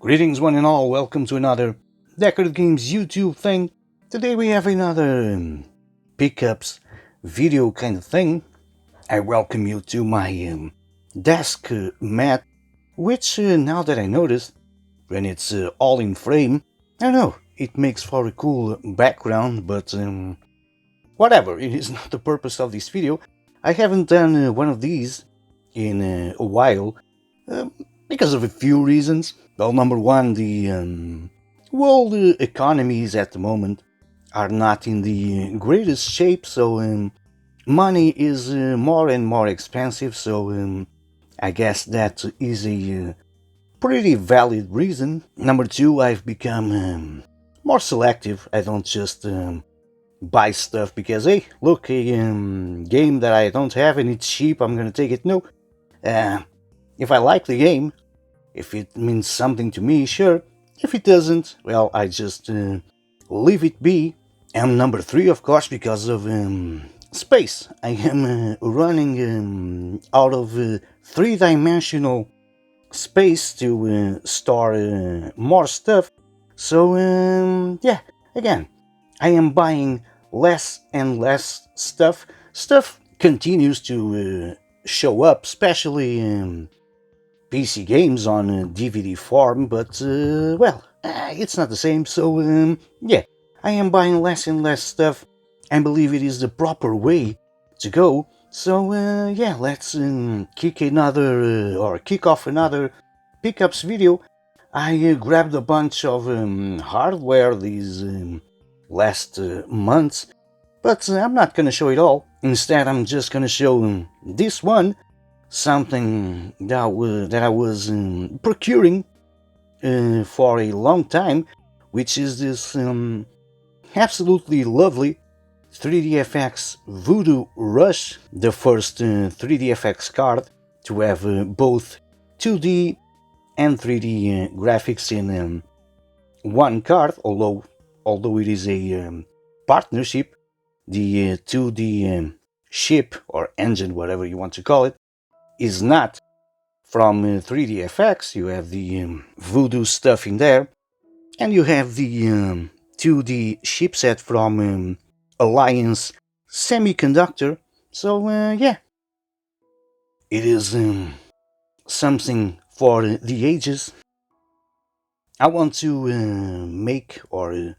Greetings one and all, welcome to another Deckard Games YouTube thing. Today we have another pickups video kind of thing. I welcome you to my desk mat, which now that I noticed, when it's all in frame, I don't know, it makes for a cool background, but whatever, it is not the purpose of this video. I haven't done one of these in a while, because of a few reasons. Well, number one, the world economies at the moment are not in the greatest shape, so money is more and more expensive, so I guess that is a pretty valid reason. Number two, I've become more selective. I don't just buy stuff because, hey, look, a game that I don't have and it's cheap, I'm gonna take it. No. If I like the game, if it means something to me, sure. If it doesn't, well, I just leave it be. And number three, of course, because of space. I am running out of three-dimensional space to store more stuff. So, yeah, again, I am buying less and less stuff. Stuff continues to show up, especially PC games on DVD form, but, well, it's not the same, so, yeah, I am buying less and less stuff. I believe it is the proper way to go, so, yeah, let's kick off another pickups video. I grabbed a bunch of hardware these last months, but I'm not gonna show it all. Instead, I'm just gonna show this one, something that I was procuring for a long time, which is this absolutely lovely 3DFX Voodoo Rush, the first 3DFX card to have both 2D and 3D graphics in one card, although it is a partnership. The 2D ship or engine, whatever you want to call it, is not from 3DFX. You have the Voodoo stuff in there, and you have the 2D chipset from Alliance Semiconductor. So yeah, it is something for the ages. I want to make or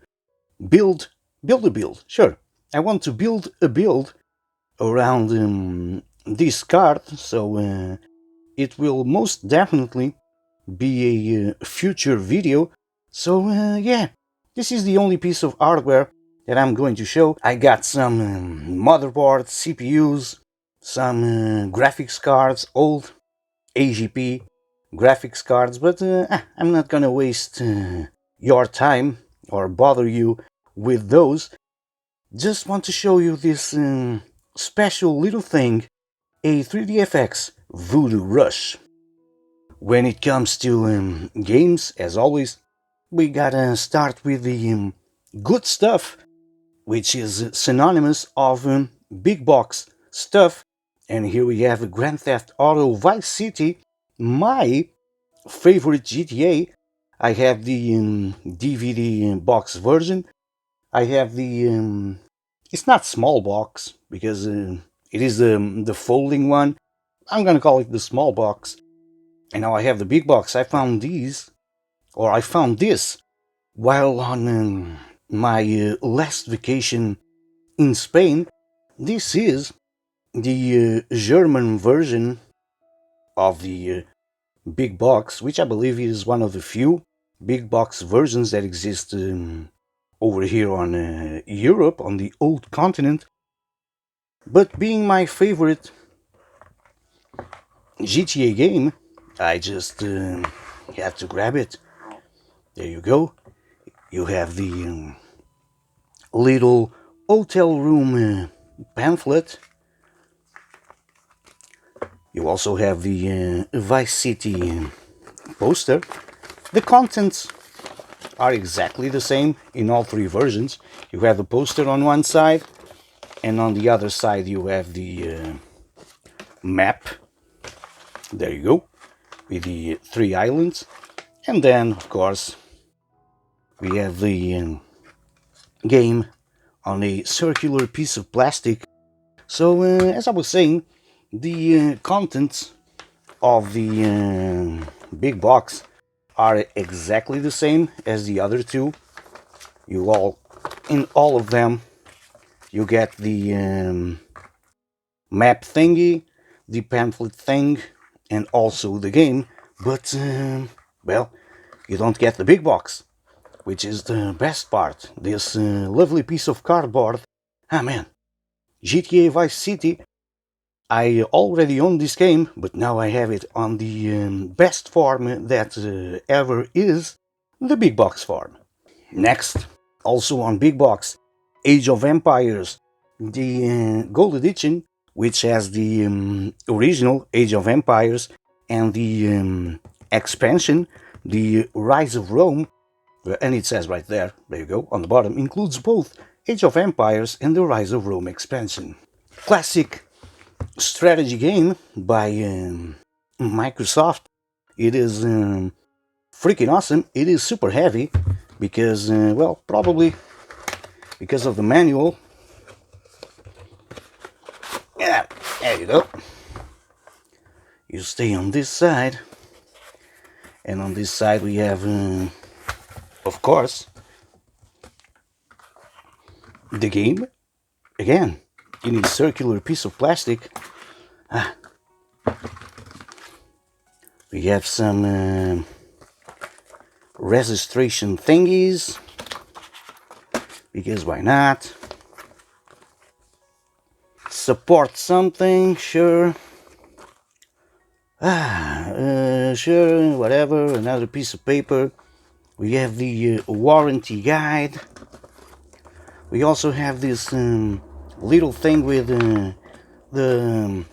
build a build. Sure, I want to build a build around this card, so it will most definitely be a future video. So yeah, this is the only piece of hardware that I'm going to show. I got some motherboards, CPUs, some graphics cards, old AGP graphics cards, but I'm not gonna waste your time or bother you with those. Just want to show you this special little thing, a 3DFX Voodoo Rush. When it comes to games, as always, we gotta start with the good stuff, which is synonymous of big box stuff. And here we have Grand Theft Auto Vice City, my favorite GTA. I have the DVD box version. I have the it's not small box because it is the folding one. I'm gonna call it the small box. And now I have the big box. I found this while on my last vacation in Spain. This is the German version of the big box, which I believe is one of the few big box versions that exist over here on Europe, on the old continent. But being my favorite GTA game, I just had to grab it. There you go. You have the little hotel room pamphlet. You also have the Vice City poster. The contents are exactly the same in all three versions. You have the poster on one side, and on the other side you have the map. There you go, with the three islands. And then, of course, we have the game on a circular piece of plastic. So, as I was saying, the contents of the big box are exactly the same as the other two. In all of them, you get the map thingy, the pamphlet thing, and also the game. But, well, you don't get the big box, which is the best part. This lovely piece of cardboard. Ah man, GTA Vice City. I already own this game, but now I have it on the best form that ever is, the big box form. Next, also on big box, Age of Empires, the gold edition, which has the original Age of Empires and the expansion, the Rise of Rome, and it says right there you go, on the bottom, includes both Age of Empires and the Rise of Rome expansion. Classic strategy game by Microsoft. It is freaking awesome. It is super heavy because, well, probably because of the manual. Yeah, there you go. You stay on this side, and on this side we have, of course, the game. Again, in a circular piece of plastic. We have some registration thingies, because why not? Support something, sure. Sure, whatever. Another piece of paper. We have the warranty guide. We also have this little thing with the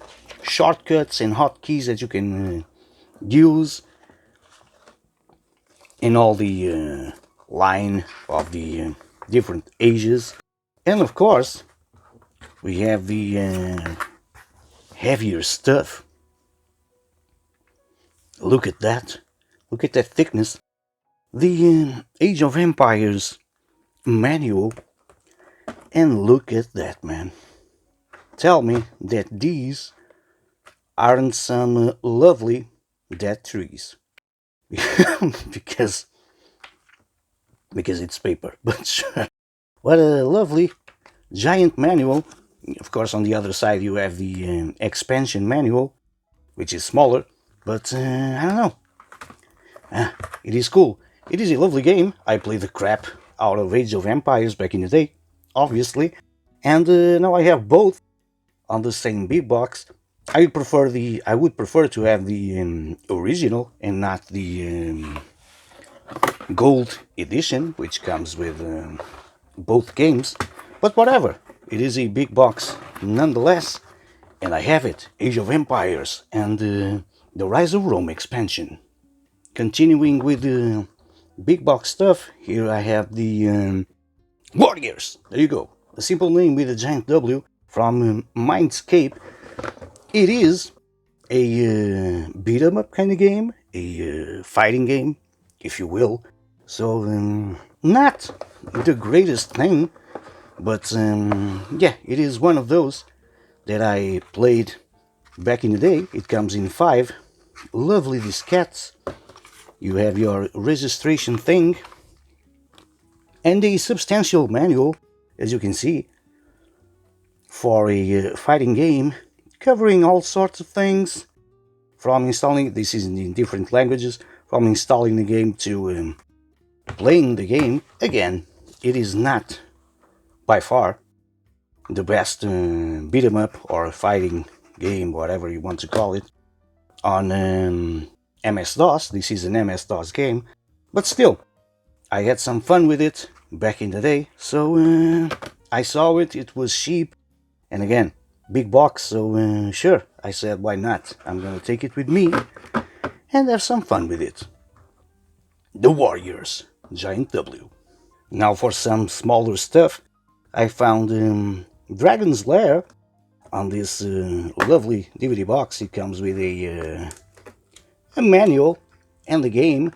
shortcuts and hotkeys that you can use in all the line of the different ages. And of course, we have the heavier stuff. Look at that. Look at that thickness. The Age of Empires manual. And look at that, man. Tell me that these aren't some lovely dead trees. because it's paper. But sure. What a lovely giant manual. Of course, on the other side you have the expansion manual, which is smaller, but I don't know. It is cool. It is a lovely game. I played the crap out of Age of Empires back in the day, obviously, and now I have both on the same big box. I would prefer to have the original and not the gold edition, which comes with both games. But whatever, it is a big box nonetheless, and I have it, Age of Empires and the Rise of Rome expansion. Continuing with the big box stuff, here I have the Warriors. There you go, a simple name with a giant W from Mindscape. It is a beat 'em up kind of game, a fighting game, if you will. So not the greatest thing, but yeah, it is one of those that I played back in the day. It comes in 5 lovely diskettes. You have your registration thing and a substantial manual, as you can see, for a fighting game, covering all sorts of things, from installing, this is in different languages, from installing the game to playing the game. Again, it is not by far the best beat 'em up or fighting game, whatever you want to call it, on MS-DOS. This is an MS-DOS game, but still, I had some fun with it back in the day, so I saw it, it was cheap, and again, big box, so sure, I said, why not? I'm gonna take it with me and have some fun with it. The Warriors, giant W. Now for some smaller stuff, I found Dragon's Lair on this lovely DVD box. It comes with a manual and the game,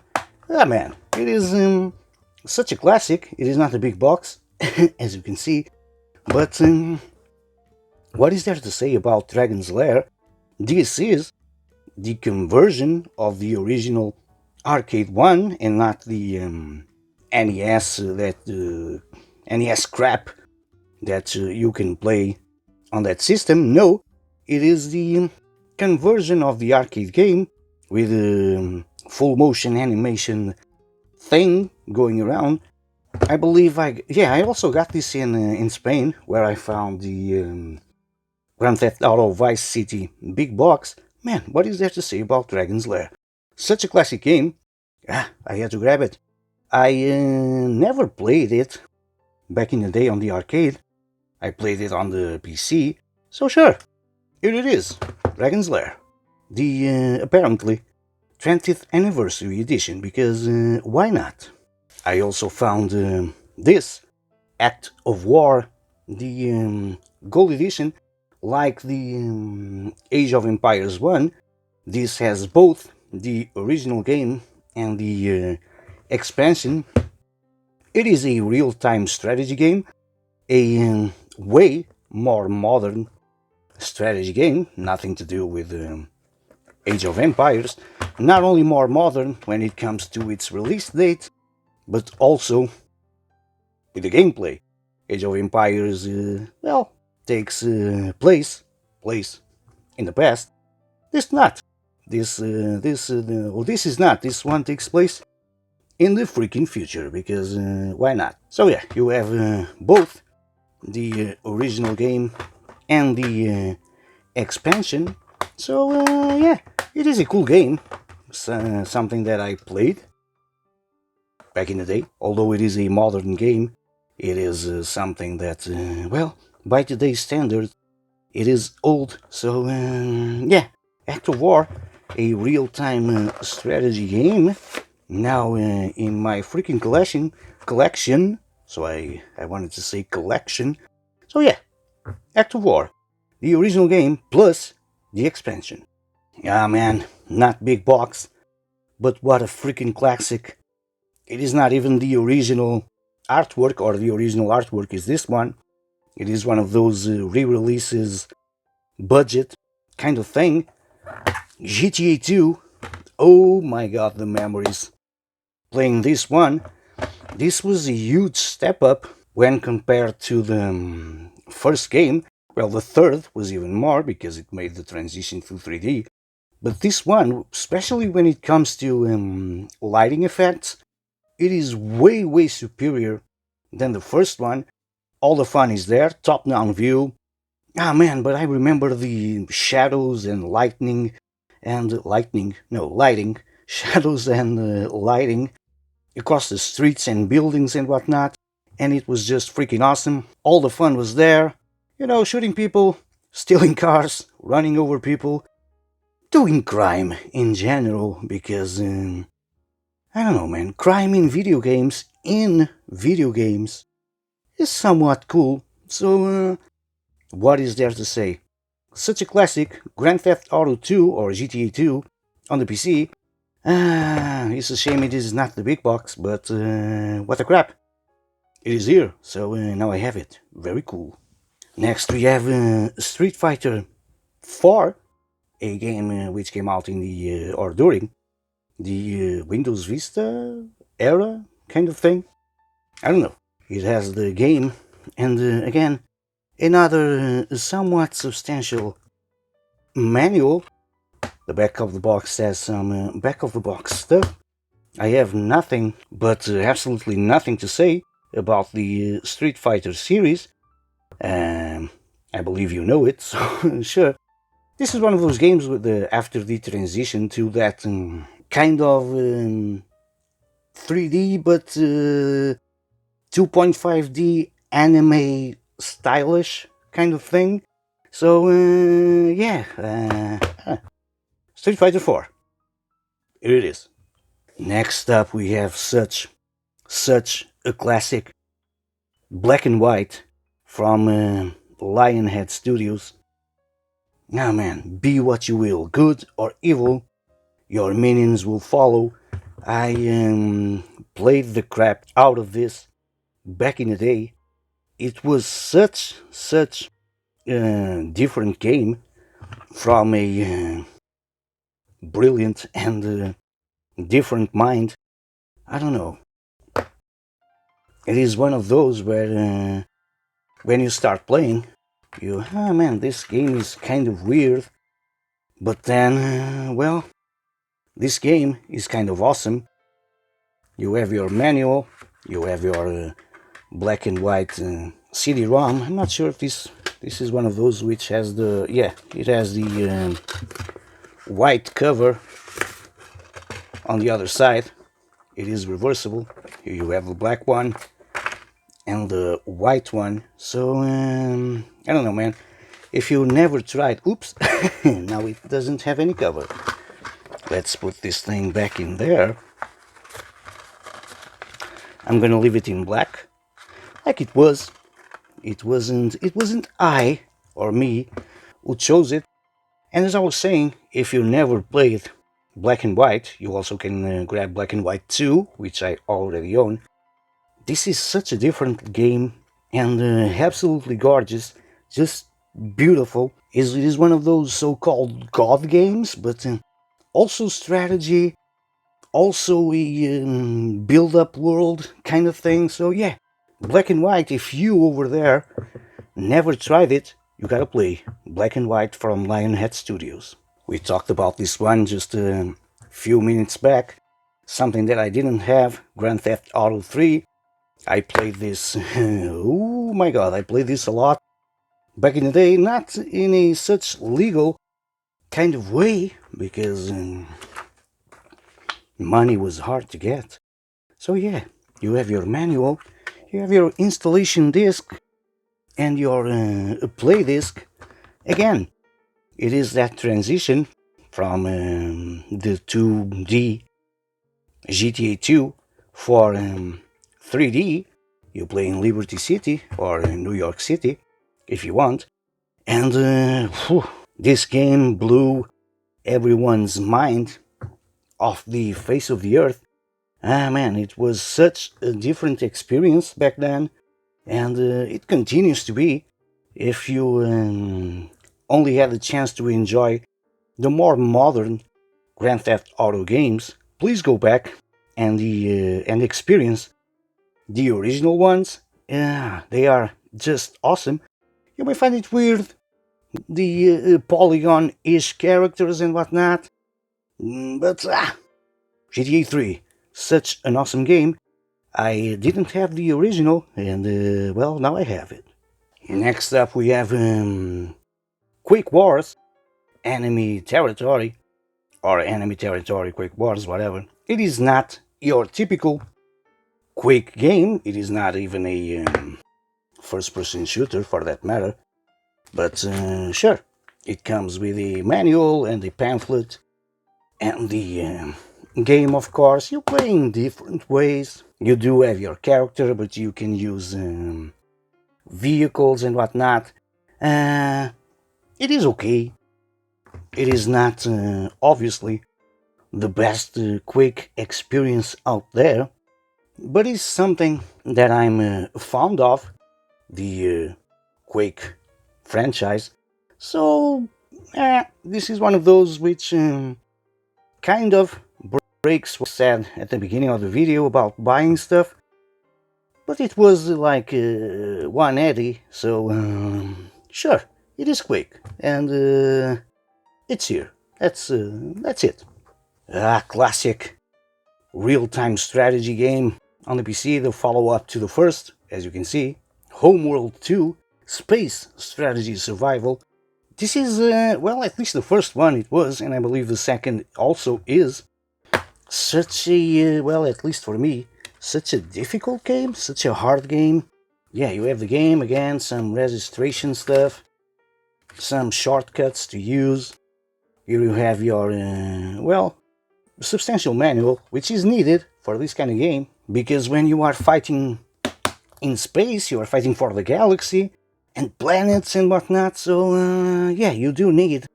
Ah man, it is such a classic. It is not a big box, as you can see, but what is there to say about Dragon's Lair? This is the conversion of the original arcade one and not the NES NES crap that you can play on that system. No, it is the conversion of the arcade game with full motion animation thing going around. I believe I also got this in Spain, where I found the Grand Theft Auto Vice City big box. Man, what is there to say about Dragon's Lair? Such a classic game. I had to grab it. I never played it back in the day on the arcade. I played it on the PC. So sure, here it is, Dragon's Lair. The apparently 20th anniversary edition, because why not? I also found this Act of War, the gold edition, like the Age of Empires 1. This has both the original game and the expansion. It is a real-time strategy game, a way more modern strategy game, nothing to do with Age of Empires. Not only more modern when it comes to its release date, but also with the gameplay. Age of Empires, well, takes place in the past. This not. This is not. This one takes place in the freaking future, because why not? So yeah, you have both the original game and the expansion. So yeah, it is a cool game. Something that I played back in the day. Although it is a modern game, it is something that, well, by today's standards, it is old. So yeah, Act of War, a real-time strategy game, now in my freaking collection. So I wanted to say collection. So yeah, Act of War, the original game plus the expansion. Yeah man, not big box, but what a freaking classic. It is not even the original artwork, or the original artwork is this one. It is one of those re-releases, budget kind of thing. GTA 2, oh my god, the memories. Playing this one, this was a huge step up when compared to the first game. Well, the third was even more, because it made the transition to 3D. But this one, especially when it comes to lighting effects, it is way, way superior than the first one. All the fun is there, top-down view. Ah man, but I remember the shadows and lighting, shadows and lighting across the streets and buildings and whatnot, and it was just freaking awesome. All the fun was there, you know, shooting people, stealing cars, running over people, doing crime in general, because I don't know man, crime in video games is somewhat cool. So what is there to say? Such a classic, Grand Theft Auto 2 or GTA 2 on the PC. It's a shame it is not the big box, but what a crap. It is here, so now I have it. Very cool. Next we have Street Fighter 4, a game which came out in the or during the Windows Vista era kind of thing. I don't know. It has the game, and again, another somewhat substantial manual. The back of the box has some back of the box stuff. I have nothing, but absolutely nothing to say about the Street Fighter series. I believe you know it, so sure. This is one of those games with after the transition to that kind of 3D, but 2.5D anime stylish kind of thing. So yeah, Street Fighter 4. Here it is. Next up we have such a classic, black and white, from Lionhead Studios. Now man, be what you will, good or evil, your minions will follow. I played the crap out of this back in the day. It was such a different game from a brilliant and different mind. I don't know. It is one of those where when you start playing, ah man, this game is kind of weird. But then, well, this game is kind of awesome. You have your manual, you have your black and white CD-ROM. I'm not sure if this is one of those which has the, yeah, it has the white cover on the other side. It is reversible. Here you have the black one and the white one. So I don't know, man. If you never tried, oops, now it doesn't have any cover. Let's put this thing back in there. I'm gonna leave it in black, like it was. It wasn't I or me who chose it. And as I was saying, if you never played black and white, you also can grab black and white 2, which I already own. This is such a different game and absolutely gorgeous, just beautiful. It is one of those so-called god games, but also strategy, also a build-up world kind of thing. So yeah, black and white, if you over there never tried it, you gotta play Black and White from Lionhead Studios. We talked about this one just a few minutes back. Something that I didn't have, Grand Theft Auto 3. I played this, oh my god, I played this a lot. Back in the day, not in a such legal kind of way, because money was hard to get. So yeah, you have your manual, you have your installation disc, and your play disc. Again, it is that transition from the 2D GTA 2 for 3D. You play in Liberty City or in New York City if you want. And this game blew everyone's mind off the face of the earth. Ah man, it was such a different experience back then, and it continues to be. If you only had the chance to enjoy the more modern Grand Theft Auto games, please go back and experience the original ones. Yeah, they are just awesome. You may find it weird, the polygon-ish characters and whatnot, but GTA 3, such an awesome game. I didn't have the original, and well, now I have it. Next up we have Quick Wars, Enemy Territory, or Enemy Territory Quick Wars, whatever. It is not your typical quick game. It is not even a first-person shooter for that matter. But sure, it comes with a manual and a pamphlet and the game, of course. You play in different ways. You do have your character, but you can use vehicles and whatnot. It is okay. It is not obviously the best quick experience out there, but it's something that I'm fond of, the Quake franchise. So this is one of those which kind of breaks what I said at the beginning of the video about buying stuff, but it was like 180, so sure, it is quick, and it's here. That's it. Classic real-time strategy game on the PC, the follow-up to the first, as you can see. Homeworld 2, Space Strategy Survival. This is, well, at least the first one it was, and I believe the second also is. Such a, well, at least for me, such a difficult game, such a hard game. Yeah, you have the game, again, some registration stuff, some shortcuts to use. Here you have your, well, substantial manual, which is needed for this kind of game, because when you are fighting in space, you are fighting for the galaxy and planets and whatnot, so yeah, you do need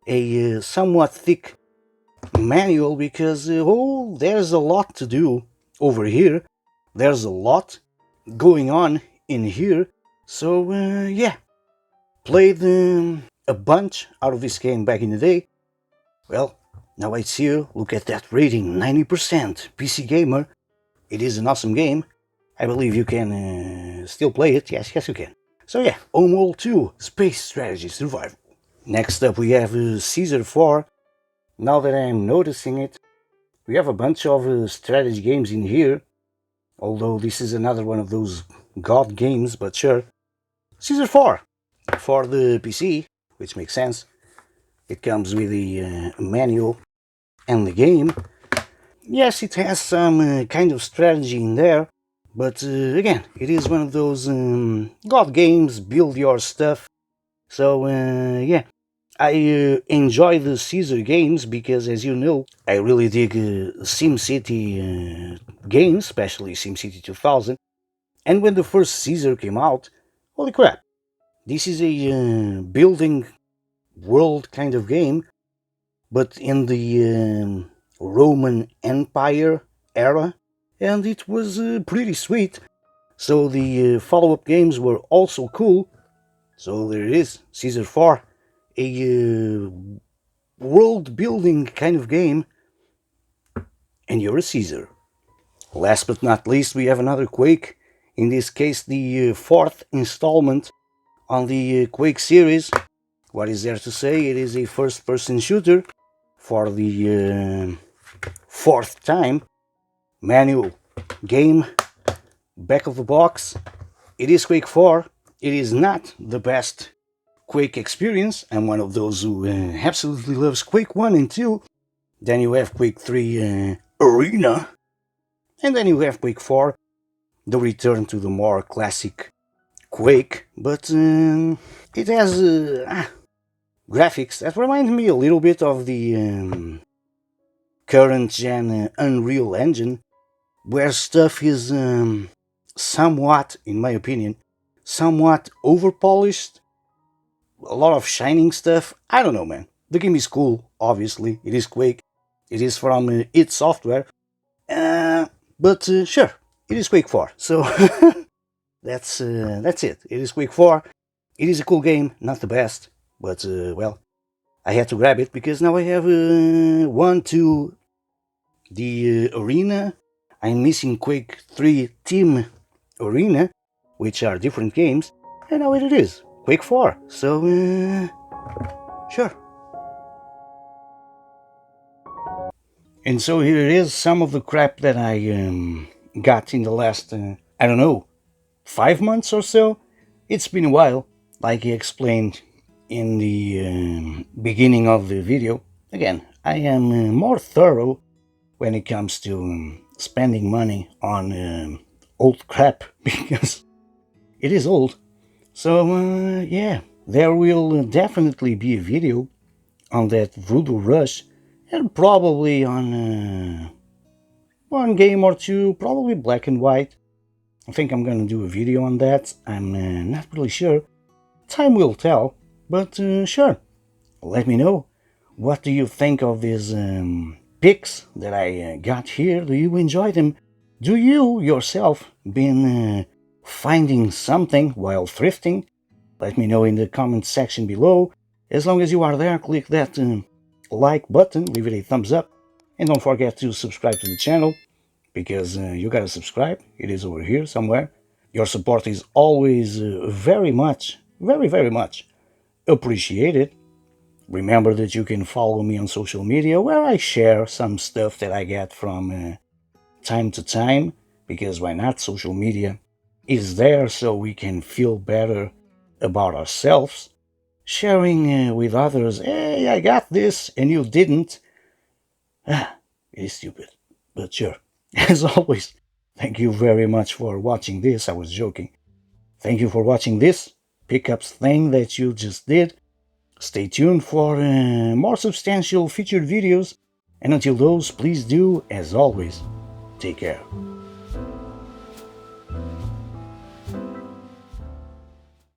a somewhat thick manual because, oh, there's a lot to do over here. There's a lot going on in here. So, yeah, played a bunch out of this game back in the day. Well, now I see you. Look at that rating, 90%. PC Gamer. It is an awesome game. I believe you can still play it. Yes, you can. So yeah, Homeworld 2, Space Strategy Survival. Next up we have Caesar 4. Now that I'm noticing it, we have a bunch of strategy games in here. Although this is another one of those god games, but sure. Caesar 4 for the PC, which makes sense. It comes with the manual and the game. Yes, it has some kind of strategy in there, but again, it is one of those god games, build your stuff. So yeah, I enjoy the Caesar games because, as you know, I really dig SimCity games, especially SimCity 2000. And when the first Caesar came out, holy crap, this is a building world kind of game, but in the Roman Empire era, and it was pretty sweet. So the follow-up games were also cool. So there it is, Caesar 4, a world-building kind of game, and you're a Caesar. Last but not least, we have another Quake, in this case the fourth installment on the Quake series. What is there to say? It is a first-person shooter for the fourth time. Manual game, back of the box. It is Quake 4. It is not the best Quake experience. I'm one of those who absolutely loves Quake 1 and 2. Then you have Quake 3 Arena. And then you have Quake 4, the return to the more classic Quake. But it has graphics that remind me a little bit of the current gen Unreal Engine, where stuff is somewhat, in my opinion, somewhat overpolished. A lot of shining stuff. I don't know, man. The game is cool, obviously. It is Quake. It is from id Software. But sure, it is Quake 4. So that's it. It is Quake 4. It is a cool game, not the best. But, well, I had to grab it because now I have 1, 2, the Arena. I'm missing Quake 3 Team Arena, which are different games. And now it is, Quake 4. So, sure. And so here it is, some of the crap that I got in the last, I don't know, 5 months or so. It's been a while, like I explained in the beginning of the video. Again, I am more thorough when it comes to spending money on old crap, because it is old. So yeah, there will definitely be a video on that Voodoo Rush, and probably on one game or two, probably Black and White. I think I'm gonna do a video on that. I'm not really sure. Time will tell, but sure. Let me know. What do you think of these picks that I got here? Do you enjoy them? Do you yourself been finding something while thrifting? Let me know in the comment section below. As long as you are there, click that like button, leave it a thumbs up, and don't forget to subscribe to the channel, because you gotta subscribe. It is over here somewhere. Your support is always very much appreciated. Remember that you can follow me on social media, where I share some stuff that I get from time to time, because why not? Social media is there so we can feel better about ourselves. Sharing with others, hey, I got this and you didn't. It is stupid, but sure. As always, thank you very much for watching this. I was joking. Thank you for watching this pickups thing that you just did. Stay tuned for more substantial featured videos, and until those, please do, as always, take care.